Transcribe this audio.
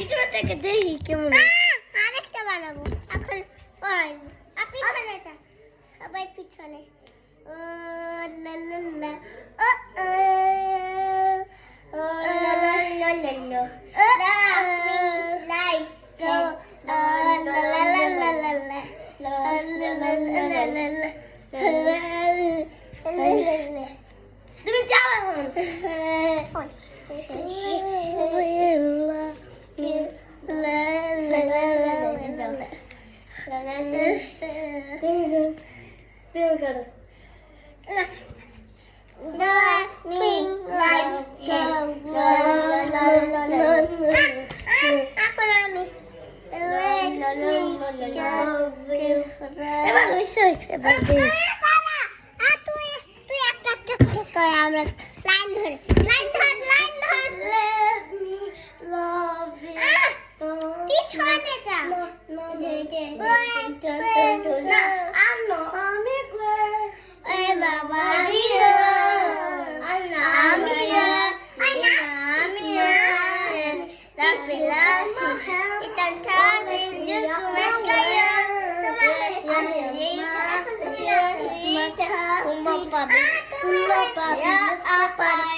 ভিডিওটাকে দেখি কেমন আরেকটা বানাবো এখন আপনি পিছনে সবাই পিছনে ও লা লা লা ও ও লা লা লা লা লা লাই লা লা লা লা লা লা লা তুমি যাও এখন তুমি করো আমরা লাইন ধরে পিছনে যা Apa